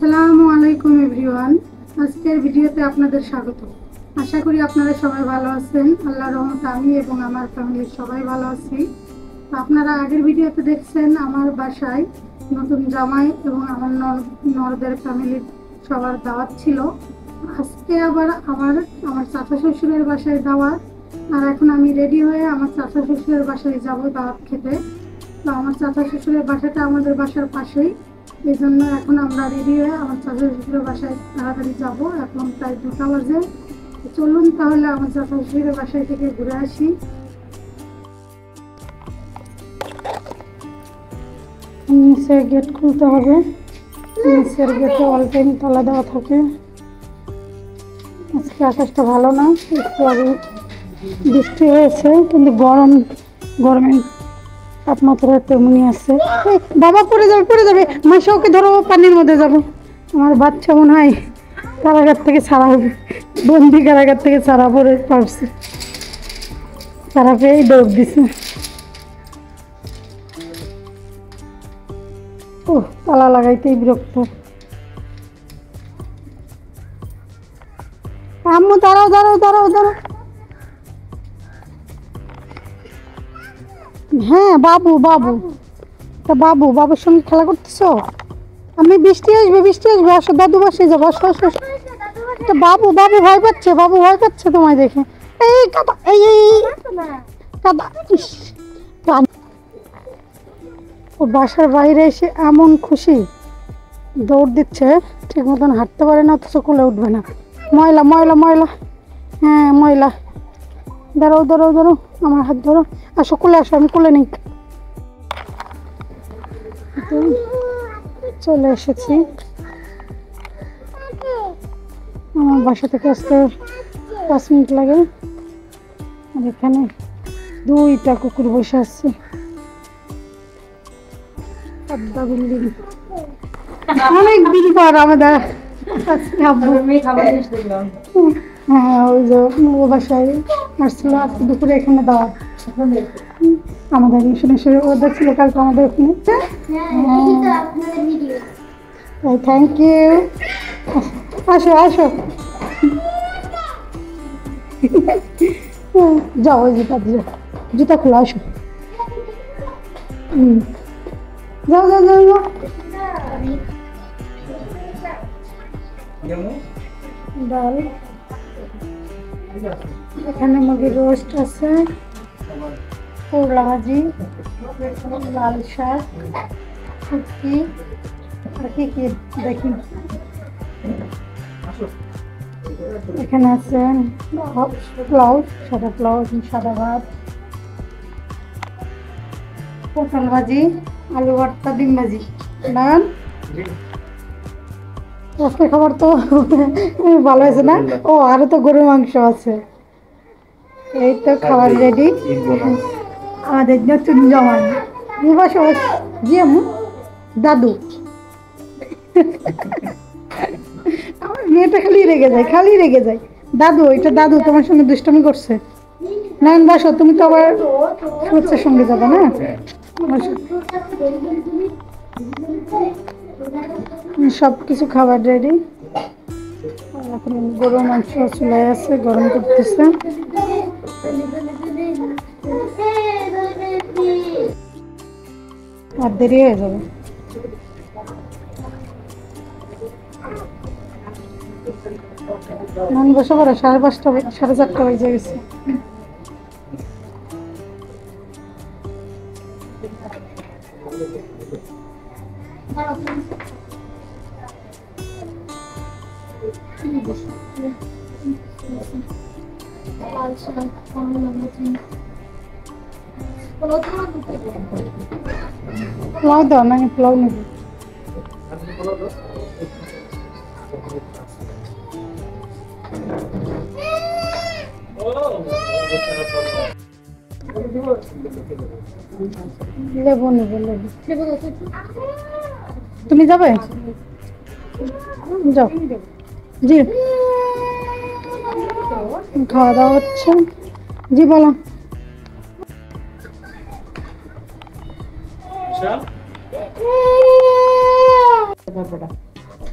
আসসালামু আলাইকুম এভরিওয়ান। আজকের ভিডিওতে আপনাদের স্বাগত। আশা করি আপনারা সবাই ভালো আছেন। আল্লাহর রহমতে আমি এবং আমার ফ্যামিলির সবাই ভালো আছি। আপনারা আগের ভিডিওতে দেখছেন আমার বাসায় নতুন জামাই এবং আমার ননদের ফ্যামিলির সবার দাওয়াত ছিল। আজকে আবার আমার চাচা শ্বশুরের বাসায় দাওয়াত, আর এখন আমি রেডি হয়ে আমার চাচা শ্বশুরের বাসায় যাব দাওয়াত খেতে। তো আমার চাচা শ্বশুরের বাসাটা আমাদের বাসার পাশেই, এই জন্য এখন আমরা রেডি হয়ে আমার চাচা শ্বশুরের বাসায় তাড়াতাড়ি যাবো। এখন প্রায় 2টা বাজে। চলুন তাহলে আমার চাচা শ্বশুরের বাসায় থেকে ঘুরে আসি। নিচের গেট খুলতে হবে, নিচের গেটে অল টাইম তালা দেওয়া থাকে। আজকে আকাশটা ভালো না, একটু আগে বৃষ্টি হয়েছে, কিন্তু গরমের তাপমাত্রা তেমনই আছে। বাবা পড়ে যাবে মাসে, ওকে ধরো, পানির মধ্যে যাবে। আমার বাচ্চা মনে হয় কারাগার থেকে ছাড়া হবে, বন্দি কারাগার থেকে ছাড়া পড়ে পারছে, ছাড়া পেয়েই দৌড় দিছে। ও তালা লাগাইতেই বিরক্ত। আম্মু দাঁড়াও। হ্যাঁ বাবুর সঙ্গে খেলা করতেছো? আমি বৃষ্টি আসবে আসো, দাদু বাসে যাবো, আসো। বাবু ভয় পাচ্ছে তোমায় দেখে। এই কাদা, এই কাদা। ও বাসার বাইরে এসে এমন খুশি, দৌড় দিচ্ছে, ঠিক মতন হাঁটতে পারে না, অথচ কোলে উঠবে না। ময়লা হ্যাঁ ময়লা। দাঁড়াও, আমার হাত ধরো, আসো কোলে আসো, আমি কোলে নেই। চলে এসেছি। আমার বাসা থেকে আসতে 5 মিনিট লাগে। আর এখানে 2টা কুকুর বসে আছে। বিল্ডিং, অনেক দিন পর আমাদের হ্যাঁ, ওই যে ও বাসায় আসছিল আজকে দুপুরে, এখানে দাওয়াত আমাদের মিশনের ওদের ছিল কালকে আমাদের ওখানে। Thank you. আসো যাও, ওই জুতা খোলা, আসো। যাও ডাল, এখানে মুরগির রোস্ট আছে, করলা ভাজি, লাল শাক, শুটকি, আর কি দেখি। এখানে আছে পোলাও, সাদা ভাত, পটল ভাজি, আলু ভর্তা, ডিম ভাজি। নান আজকে খাবার তো ভালো হয়েছে না? ও আরো তো গরুর মাংস আছে। এই তো খাবার রেডি। আমাদের নতুন জামাই দাদু। আমার মেয়েটা খালি রেগে যায়। দাদু, এটা দাদু তোমার সঙ্গে দুষ্টমি করছে। নারায়ণ বাসো, তুমি তো আবার সূর্যের সঙ্গে যাবে না? সব কিছু খাবার রেডি। এখন গরুর মাংস চলে আছে, গরম করতেছে। আর দেরি হয়ে যাবে। মন বসে পড়ে 5:30, 4:30 বেজে গেছে। পোলাও দাও না, পোলাও নেব। লেবু নেব, তুমি যাবে? যাও। জি, খাওয়া দাওয়া হচ্ছে। জি বলো।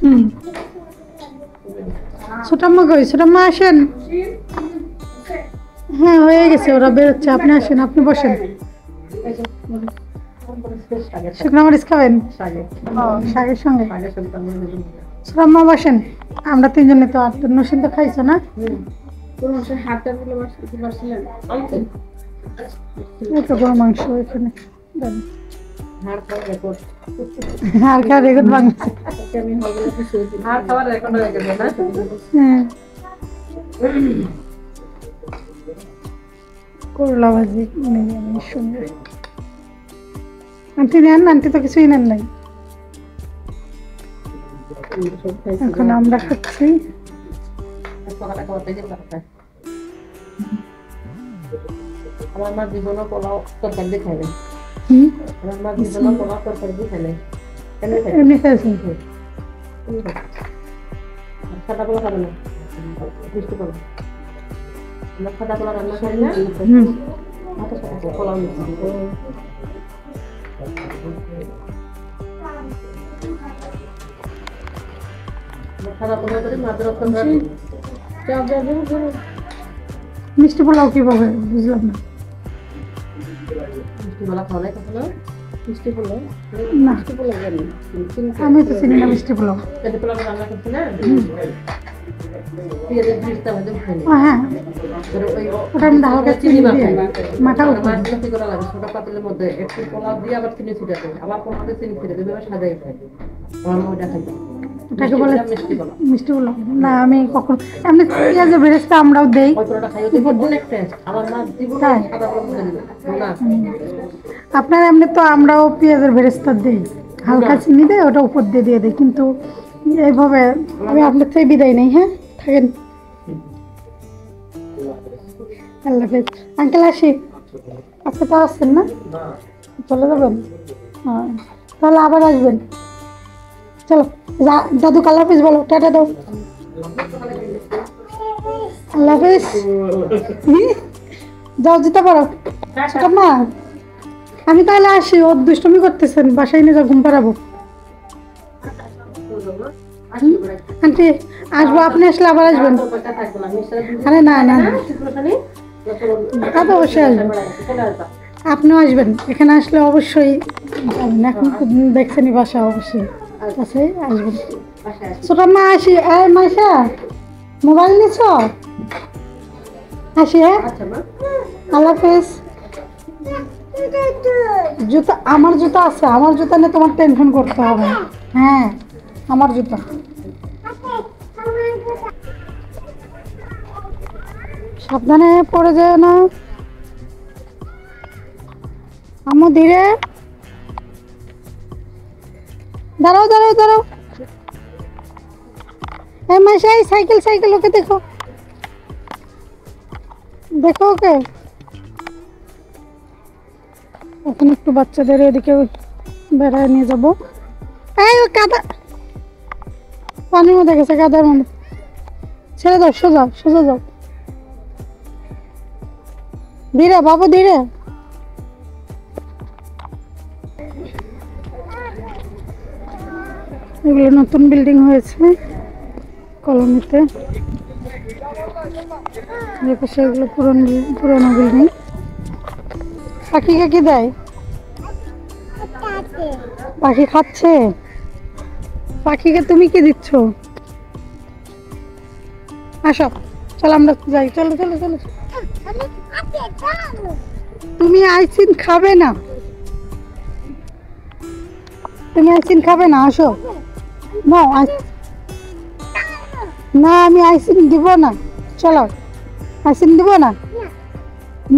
হুম, ছোটাম্মা কই? ছোটাম্মা আসেন। হ্যাঁ হয়ে গেছে, ওরা বেরোচ্ছে। আপনি আসেন, আপনি বসেন। শুকনো মরিচ খাবেন? ও, শাকের সঙ্গে। ছোটাম্মা বসেন। আমরা তিনজনে তো, আর তো নসীন তো খাইছো না? এই তো গরু মাংস এখানে। দেন। আর খাওয়ার রেকর্ড ভাঙছে। হ্যাঁ, করলা ভাজি নিরামিষ সঙ্গে। আন্টি নেন? আন্টি তো কিছুই নেন নাই। এখন আমরা খাচ্ছি। আমার মা জীবনও পোলাও তরকারি দিয়ে খাইবে। আমার মা জীবনও পোলাও তরকারি দিয়ে খাইলে এমনি খাইছি। সাদা পোলা খাবে না, মিষ্টি পোলা। আমরা সাদা পোলা রান্না করি না, মাথা সাদা পোলাও মিষ্টি। সাদা পোলা করে মাদের তরকারি। মিষ্টি পোলাও কিভাবে বুঝলাম না। মিষ্টি পোলা খাওয়া নাই কখনো? মিষ্টি পোলাও না, মিষ্টি পোলাও জানি, আমি তো চিনি না মিষ্টি পোলাও। পেটে পোলা রান্না করছি না, পেঁয়াজের বীজটা ভাজে খাই না। হ্যাঁ, ওটা আমি হালকা চিনি দিয়ে মাখা আমার উঠবো। মাছ কি করা লাগে, ছোট পাতিলের মধ্যে একটু পোলাও দিয়ে আবার চিনি ছিটাতে, আবার পোলাওতে চিনি ছিটাতে, এভাবে সাজাই খাই। আমার মা ওইটা খাই। ওটাকে বলে মিষ্টি পোলাও। মিষ্টি পোলাও না, আমি কখন এমনি পেঁয়াজের বেরেস্তা আমরাও দেই। ওই পোলাওটা খাই, ওতে অনেক টেস্ট। আমার মা জীবনে তাই? সাদা পোলাও খেয়ে দিবে না। আপনার এমনি তো আমরাও পেঁয়াজের বেরেস্তা দেই, হালকা চিনি দেয়, ওটা উপর দিয়ে দিয়ে দিই। কিন্তু এইভাবে আমি আপনার থেকে বিদায় নেই। হ্যাঁ, থাকেন। আল্লাহ হাফেজ। আঙ্কেল আসি। আজকে তো আসছেন না? চলে যাবেন? হ্যাঁ, তাহলে আবার আসবেন। চলো, দাদু আল্লাহ হাফেজ বলো, টাটা দাও। আল্লাহ হাফেজ। যাও, যেতে পারো। মা, আমি তাহলে আসি। ও দুষ্টমি করতেছেন, বাসায় নিয়ে যা, ঘুম পাড়াবো। আন্টি আসবো, আপনি আসলে আবার আসবেন। আরে না না, তা তো অবশ্যই আসবেন। আপনিও আসবেন, এখানে আসলে অবশ্যই যাবেন। এখন তো দেখছেনই বাসা, অবশ্যই আছে, আসবেন। ছোট মা আসি। এই মাইশা, মোবাইল নিছ? আসি। হ্যাঁ, আল্লাহ হাফেজ। জুতা, আমার জুতা আছে। আমার জুতা নিয়ে তোমার টেনশন করতে হবে না। হ্যাঁ, আমার জুতা। সাবধানে পড়ে যায় না। আম্মু ধীরে। দাঁড়াও দাঁড়াও দাঁড়াও। এই মাসে সাইকেল সাইকেল, ওকে দেখো, দেখো ওকে। এখন একটু বাচ্চাদের এদিকে বেড়ায় নিয়ে যাবো। এই ও কাদা, পানির মধ্যে গেছে, কাদার মধ্যে। ছেড়ে দাও, সোজা সোজা যাও। ধীরে বাবু, ধীরে। এগুলো নতুন বিল্ডিং হয়েছে কলোনিতে। সেগুলো পুরোনো বিল্ডিং। পাখিকে কি দেয়? পাখি খাচ্ছে। পাখিকে তুমি কি দিচ্ছ? আসো, চলো আমরা যাই। চলো চলো চলো। তুমি আইসক্রিম খাবে না? তুমি আইসক্রিম খাবে না? আসো না, না আমি আইসক্রিম দিব না। চলো, আইসক্রিম দিব না।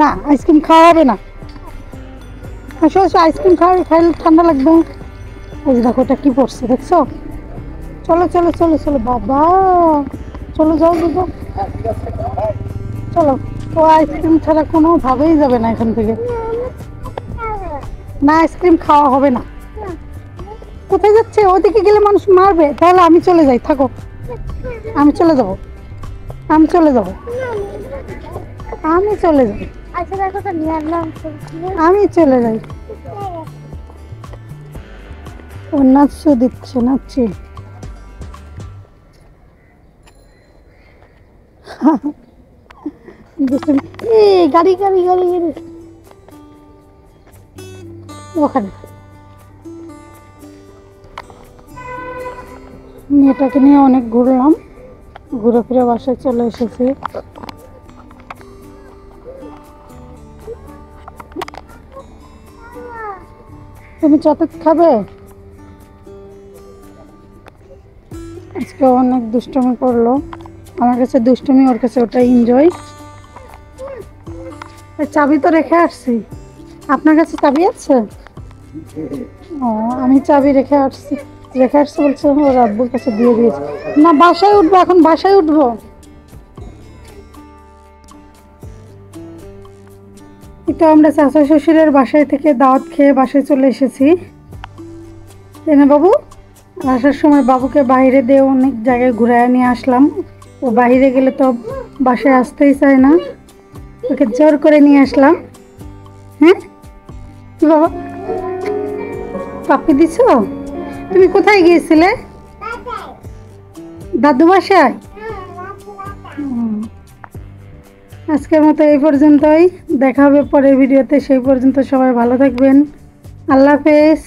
না, আইসক্রিম খাওয়া হবে না। আসো আসো, আইসক্রিম খাওয়া, খাইলে ঠান্ডা লাগবে। এই যে দেখো, ওটা কি পড়ছে দেখছো? চলো চলো চলো চলো বাবা, চলো যাও যাও। চলো, ও আইসক্রিম ছাড়া কোনোভাবেই যাবে না এখান থেকে। না, আইসক্রিম খাওয়া হবে না। কোথায় যাচ্ছে? ওদিকে গেলে মানুষ মারবে। তাহলে আমি চলে যাই, থাকো। আমি চলে যাব, আমি চলে যাব, আমি চলে যাই, আমি চলে যাই। ও নাচছে, দিচ্ছে, নাচছে। দুষ্টুমি। এই গাড়ি গাড়ি গাড়ি গাড়ি ওখানে মেয়েটাকে নিয়ে অনেক ঘুরলাম, ঘুরে ফিরে বাসায় চলে এসেছি। তুমি চকলেট খাবে? আজকে অনেক দুষ্টুমি করলো, আমার কাছে দুষ্টুমি, ওর কাছে ওটা এনজয়। চাবি তো রেখে আসছি, আপনার কাছে চাবি আছে? ও, আমি চাবি রেখে আসছি বলছে ওর আব্বুর কাছে দিয়ে দিয়েছে। না বাসায় উঠবো, এখন বাসায় উঠবো। এটা আমরা চাচা শ্বশুরের বাসায় থেকে দাওয়াত খেয়ে বাসায় চলে এসেছি। তাই না বাবু? আসার সময় বাবুকে বাইরে দিয়ে অনেক জায়গায় ঘুরায় নিয়ে আসলাম। ও বাইরে গেলে তো বাসায় আসতেই চায় না, ওকে জোর করে নিয়ে আসলাম। হ্যাঁ কি বাবা, পাপ্পি দিছ? তুমি কোথায় গিয়েছিলে? দাদু বাসায়। আজকের মতো এই পর্যন্তই, দেখা হবে পরের ভিডিওতে। সেই পর্যন্ত সবাই ভালো থাকবেন। আল্লাহ হাফেজ।